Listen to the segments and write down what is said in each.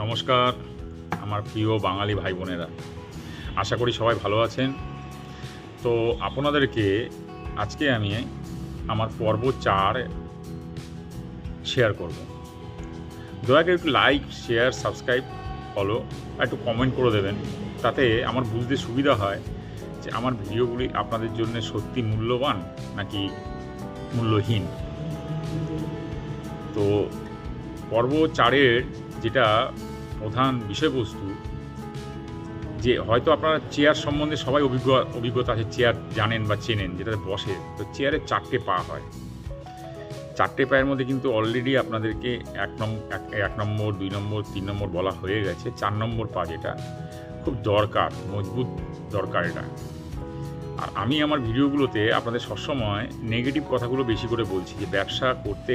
নমস্কার আমার প্রিয় বাঙালি ভাই বোনেরা, আশা করি সবাই ভালো আছেন। তো আপনাদেরকে আজকে আমি আমার পর্ব 4 শেয়ার করব। দয়া করে একটু লাইক, শেয়ার, সাবস্ক্রাইব, ফলো আর একটু কমেন্ট করে দেবেন, তাতে আমার বুঝতে সুবিধা হয় যে আমার ভিডিওগুলি আপনাদের জন্য সত্যি মূল্যবান নাকি মূল্যহীন। তো পর্ব 4-এর যেটা প্রধান বিষয়বস্তু, যে হয়তো আপনারা চেয়ার সম্বন্ধে সবাই অভিজ্ঞতা আছে, চেয়ার জানেন বা চেনেন, যেটাতে বসে। তো চেয়ারে 4টে পা হয়। 4টে পায়ের মধ্যে কিন্তু অলরেডি আপনাদেরকে 1 নম্বর, 2 নম্বর, 3 নম্বর বলা হয়ে গেছে। 4 নম্বর পা যেটা খুব দরকার, মজবুত দরকার এটা। আর আমি আমার ভিডিওগুলোতে আপনাদের সবসময় নেগেটিভ কথাগুলো বেশি করে বলছি, যে ব্যবসা করতে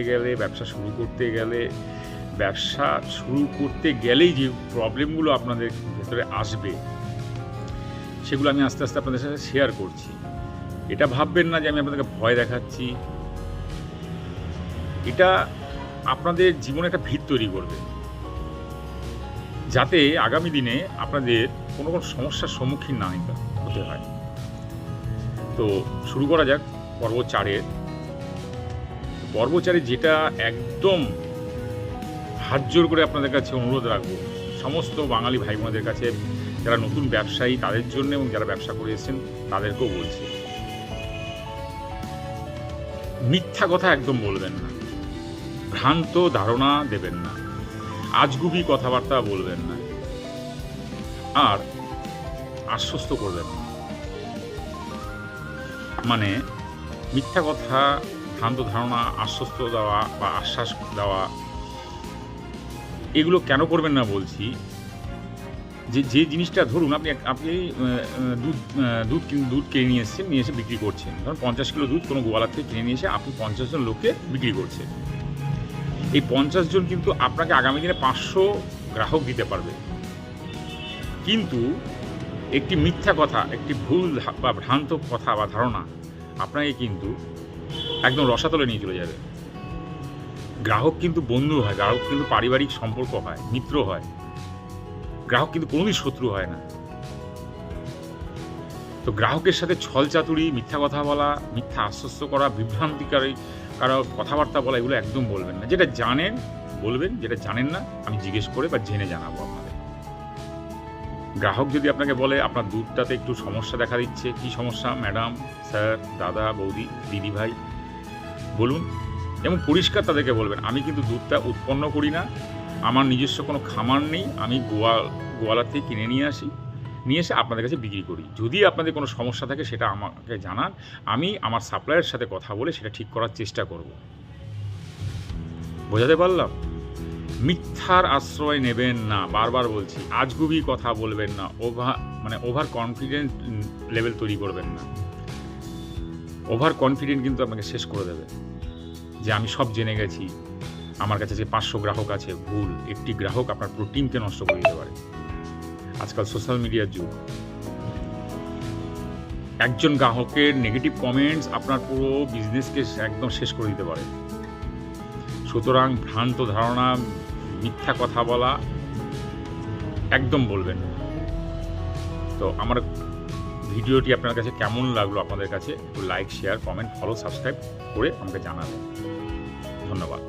গেলেই যে প্রবলেমগুলো আপনাদের ভেতরে আসবে, সেগুলো আমি আস্তে আস্তে আপনাদের সাথে শেয়ার করছি। এটা ভাববেন না যে আমি আপনাদেরকে ভয় দেখাচ্ছি। এটা আপনাদের জীবনে একটা ভিত তৈরি করবে, যাতে আগামী দিনে আপনাদের কোনো সমস্যার সম্মুখীন না হতে হয়। তো শুরু করা যাক পর্ব 4-এর যেটা একদম হাত জোর করে আপনাদের কাছে অনুরোধ রাখবো, সমস্ত বাঙালি ভাই বোনদের কাছে, যারা নতুন ব্যবসায়ী তাদের জন্য এবং যারা ব্যবসা করে এসেছেন তাদেরকেও বলছি, মিথ্যা কথা একদম বলবেন না, ভ্রান্ত ধারণা দেবেন না, আজগুবি কথাবার্তা বলবেন না, আর আশ্বস্ত করবেন না। মানে মিথ্যা কথা, ভ্রান্ত ধারণা, আশ্বস্ত দেওয়া বা আশ্বাস দেওয়া, এগুলো কেন করবেন না বলছি, যে জিনিসটা ধরুন আপনি দুধ কিনে নিয়ে এসে বিক্রি করছেন। ধরুন 50 কিলো দুধ কোনো গোয়ালার থেকে কিনে নিয়ে এসে আপনি 50 জন লোককে বিক্রি করছেন। এই 50 জন কিন্তু আপনাকে আগামী দিনে 500 গ্রাহক দিতে পারবে। কিন্তু একটি মিথ্যা কথা, একটি ভুল বা ভ্রান্ত কথা বা ধারণা আপনাকে কিন্তু একদম রসাতলে নিয়ে চলে যাবে। গ্রাহক কিন্তু বন্ধু হয়, গ্রাহক কিন্তু পারিবারিক সম্পর্ক হয়, মিত্র হয়। গ্রাহক কিন্তু কোনোদিন শত্রু হয় না। তো গ্রাহকের সাথে ছলচাতুরি, মিথ্যা কথা বলা, মিথ্যা আশ্বস্ত করা, বিভ্রান্তিকারী কারো কথাবার্তা বলা, এগুলো একদম বলবেন না। যেটা জানেন বলবেন, যেটা জানেন না আমি জিজ্ঞেস করে বা জেনে জানাবো আপনাদের। গ্রাহক যদি আপনাকে বলে আপনার দুধটাতে একটু সমস্যা দেখা দিচ্ছে, কি সমস্যা ম্যাডাম, স্যার, দাদা, বৌদি, দিদি ভাই বলুন, এবং পরিষ্কার তাদেরকে বলবেন, আমি কিন্তু দুধটা উৎপন্ন করি না, আমার নিজস্ব কোনো খামার নেই, আমি গোয়ালার থেকে কিনে নিয়ে এসে আপনাদের কাছে বিক্রি করি। যদি আপনাদের কোনো সমস্যা থাকে সেটা আমাকে জানান, আমি আমার সাপ্লায়ারের সাথে কথা বলে সেটা ঠিক করার চেষ্টা করব। বোঝাতে পারলাম? মিথ্যার আশ্রয় নেবেন না, বারবার বলছি। আজগুবি কথা বলবেন না, ওভার কনফিডেন্ট লেভেল তৈরি করবেন না। ওভার কনফিডেন্ট কিন্তু আপনাকে শেষ করে দেবে, যে আমি সব জেনে গেছি, আমার কাছে যে 500 গ্রাহক আছে। ভুল। একটি গ্রাহক আপনার পুরো টিমকে নষ্ট করে দিতে পারে। আজকাল সোশ্যাল মিডিয়ার যুগ। একজন গ্রাহকের নেগেটিভ কমেন্টস আপনার পুরো বিজনেসকে একদম শেষ করে দিতে পারে। সুতরাং ভ্রান্ত ধারণা, মিথ্যা কথা বলা একদম বলবেন না। তো আমার ভিডিওটি আপনার কাছে কেমন লাগলো, আপনাদের কাছে একটু like, share, comment, follow, subscribe করে আমাকে জানাবেন। ধন্যবাদ।